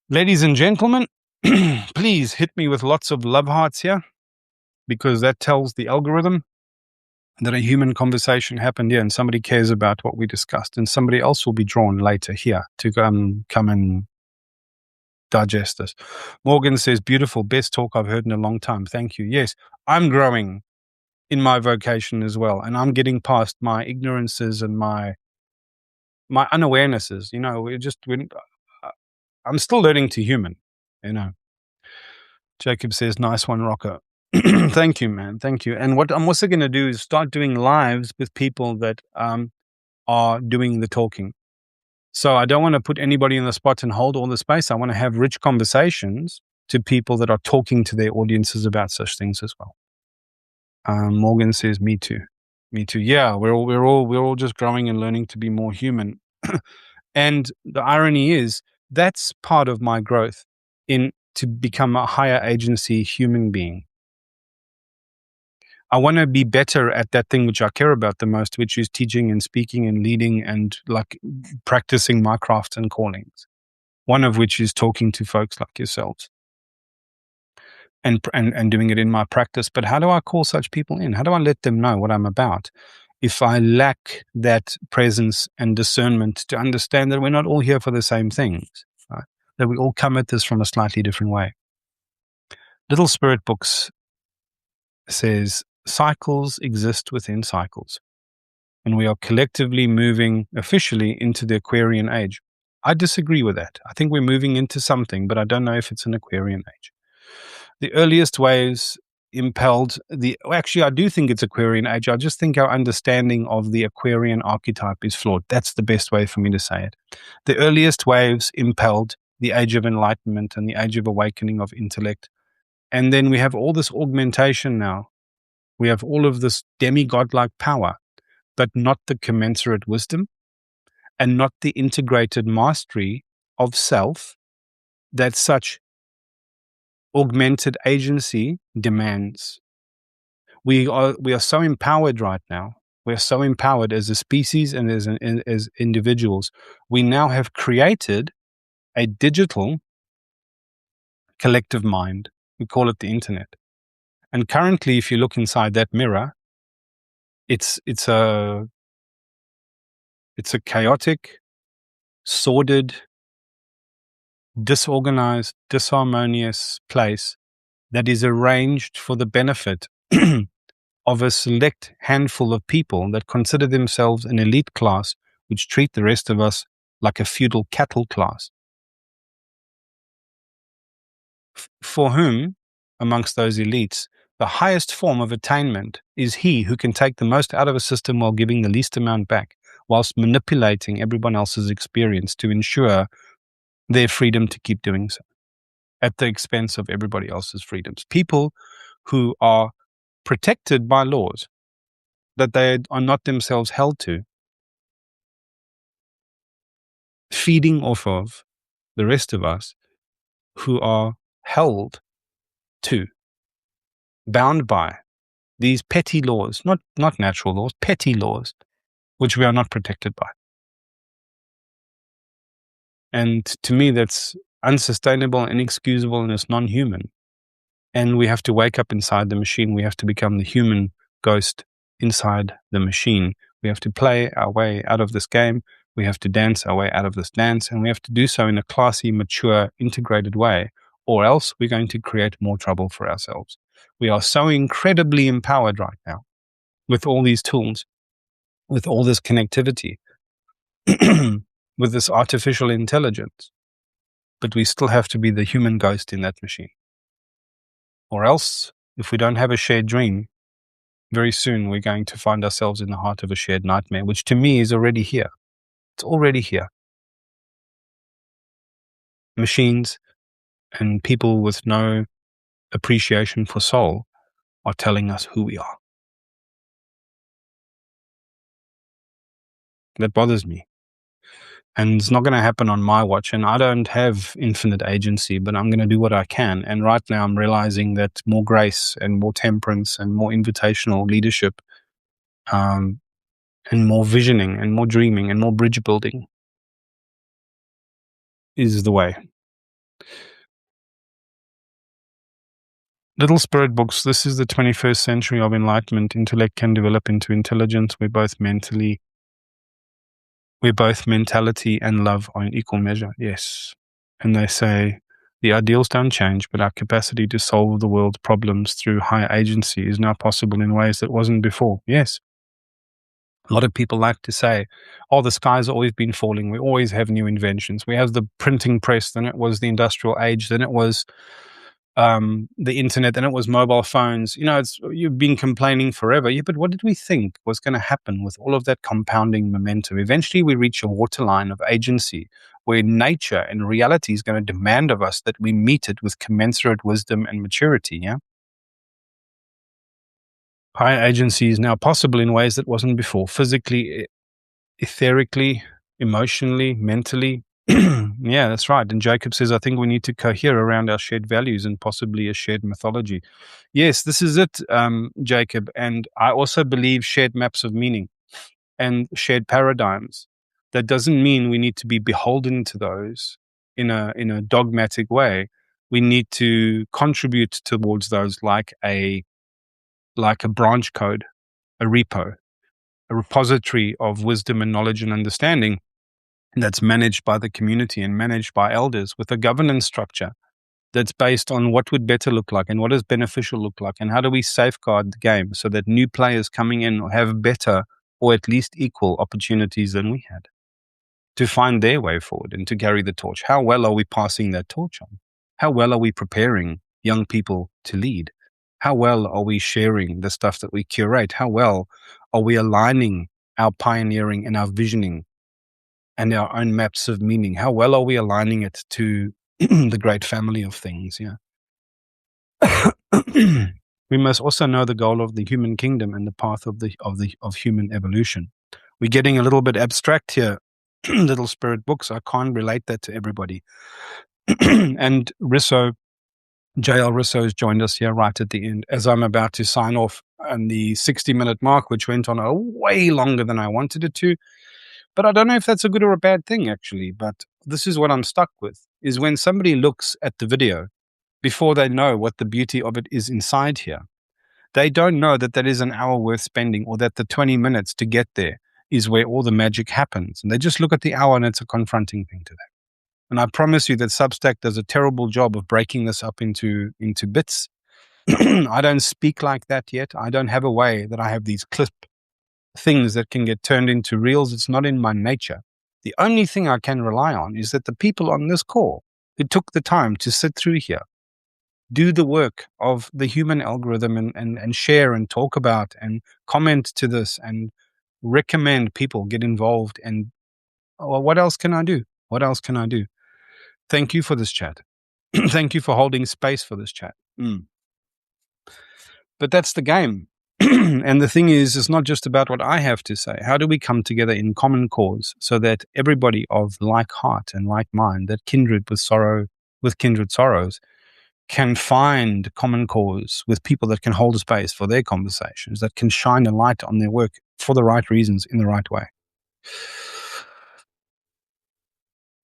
Ladies and gentlemen, please hit me with lots of love hearts here, because that tells the algorithm that a human conversation happened here and somebody cares about what we discussed, and somebody else will be drawn later here to come and digest this. Morgan says, beautiful, best talk I've heard in a long time. Thank you. Yes, I'm growing in my vocation as well, and I'm getting past my ignorances and my unawarenesses. I'm still learning to human, Jacob says, nice one, Rocker. Thank you, man. Thank you. And what I'm also going to do is start doing lives with people that are doing the talking. So I don't want to put anybody in the spot and hold all the space. I want to have rich conversations to people that are talking to their audiences about such things as well. Morgan says, me too. Me too. Yeah, we're all just growing and learning to be more human. And the irony is that's part of my growth to become a higher agency human being. I want to be better at that thing which I care about the most, which is teaching and speaking and leading and like practicing my crafts and callings. One of which is talking to folks like yourselves and doing it in my practice. But how do I call such people in? How do I let them know what I'm about if I lack that presence and discernment to understand that we're not all here for the same things, right? That we all come at this from a slightly different way. Little Spirit Books says, cycles exist within cycles, and we are collectively moving officially into the Aquarian age. I disagree with that. I think we're moving into something, but I don't know if it's an Aquarian age. The earliest waves impelled actually, I do think it's Aquarian age. I just think our understanding of the Aquarian archetype is flawed. That's the best way for me to say it. The earliest waves impelled the age of enlightenment and the age of awakening of intellect. And then we have all this augmentation now. We have all of this demigod-like power, but not the commensurate wisdom and not the integrated mastery of self that such augmented agency demands. We are so empowered right now. We're so empowered as a species and as individuals. We now have created a digital collective mind. We call it the internet. And currently, if you look inside that mirror, it's a chaotic, sordid, disorganized, disharmonious place that is arranged for the benefit of a select handful of people that consider themselves an elite class, which treat the rest of us like a feudal cattle class. For whom, amongst those elites, the highest form of attainment is he who can take the most out of a system while giving the least amount back, whilst manipulating everyone else's experience to ensure their freedom to keep doing so at the expense of everybody else's freedoms. People who are protected by laws that they are not themselves held to, feeding off of the rest of us who are held to, bound by these petty laws, not natural laws, petty laws, which we are not protected by. And to me, that's unsustainable, inexcusable, and it's non-human. And we have to wake up inside the machine. We have to become the human ghost inside the machine. We have to play our way out of this game. We have to dance our way out of this dance. And we have to do so in a classy, mature, integrated way, or else we're going to create more trouble for ourselves. We are so incredibly empowered right now with all these tools, with all this connectivity, with this artificial intelligence. But we still have to be the human ghost in that machine. Or else, if we don't have a shared dream, very soon we're going to find ourselves in the heart of a shared nightmare, which to me is already here. It's already here. Machines and people with no appreciation for soul are telling us who we are. That bothers me. And it's not going to happen on my watch. And I don't have infinite agency, but I'm going to do what I can. And right now I'm realizing that more grace and more temperance and more invitational leadership, and more visioning and more dreaming and more bridge building is the way. Little Spirit Books. This is the 21st century of enlightenment. Intellect can develop into intelligence. We're both mentality and love are in equal measure. Yes. And they say the ideals don't change, but our capacity to solve the world's problems through higher agency is now possible in ways that wasn't before. Yes. A lot of people like to say, oh, the sky's always been falling. We always have new inventions. We have the printing press, then it was the industrial age, then it was the internet, then it was mobile phones. You've been complaining forever. Yeah, but what did we think was going to happen with all of that compounding momentum? Eventually we reach a waterline of agency where nature and reality is going to demand of us that we meet it with commensurate wisdom and maturity. Yeah. Higher agency is now possible in ways that wasn't before, physically, etherically, emotionally, mentally. Yeah, that's right. And Jacob says, I think we need to cohere around our shared values and possibly a shared mythology. Yes, this is it, Jacob. And I also believe shared maps of meaning and shared paradigms. That doesn't mean we need to be beholden to those in a dogmatic way. We need to contribute towards those like a branch code, a repo, a repository of wisdom and knowledge and understanding that's managed by the community and managed by elders with a governance structure that's based on what would better look like and what does beneficial look like and how do we safeguard the game so that new players coming in have better or at least equal opportunities than we had to find their way forward and to carry the torch. How well are we passing that torch on? How well are we preparing young people to lead? How well are we sharing the stuff that we curate? How well are we aligning our pioneering and our visioning and our own maps of meaning? How well are we aligning it to the great family of things? Yeah. We must also know the goal of the human kingdom and the path of human evolution. We're getting a little bit abstract here. Little Spirit Books. I can't relate that to everybody. And JL Risso has joined us here right at the end as I'm about to sign off on the 60-minute mark, which went on a way longer than I wanted it to. But I don't know if that's a good or a bad thing, actually. But this is what I'm stuck with, is when somebody looks at the video before they know what the beauty of it is inside here. They don't know that that is an hour worth spending or that the 20 minutes to get there is where all the magic happens. And they just look at the hour and it's a confronting thing to them. And I promise you that Substack does a terrible job of breaking this up into bits. I don't speak like that yet. I don't have a way that I have these clip things that can get turned into reels. It's not in my nature. The only thing I can rely on is that the people on this call who took the time to sit through here, do the work of the human algorithm and share and talk about and comment to this and recommend people get involved. And well, what else can I do? What else can I do? Thank you for this chat. Thank you for holding space for this chat. But that's the game. And the thing is, it's not just about what I have to say. How do we come together in common cause so that everybody of like heart and like mind, that kindred with sorrow, with kindred sorrows, can find common cause with people that can hold a space for their conversations, that can shine a light on their work for the right reasons in the right way.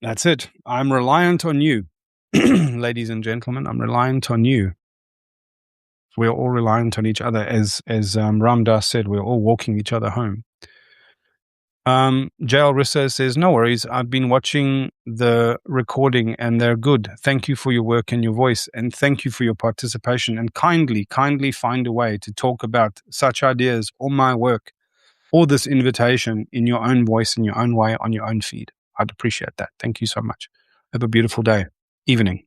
That's it. I'm reliant on you. Ladies and gentlemen, I'm reliant on you. We're all reliant on each other. As Ram Dass said, we're all walking each other home. Jail Rissa says, no worries. I've been watching the recording and they're good. Thank you for your work and your voice. And thank you for your participation. And kindly find a way to talk about such ideas or my work or this invitation in your own voice, in your own way, on your own feed. I'd appreciate that. Thank you so much. Have a beautiful day, evening.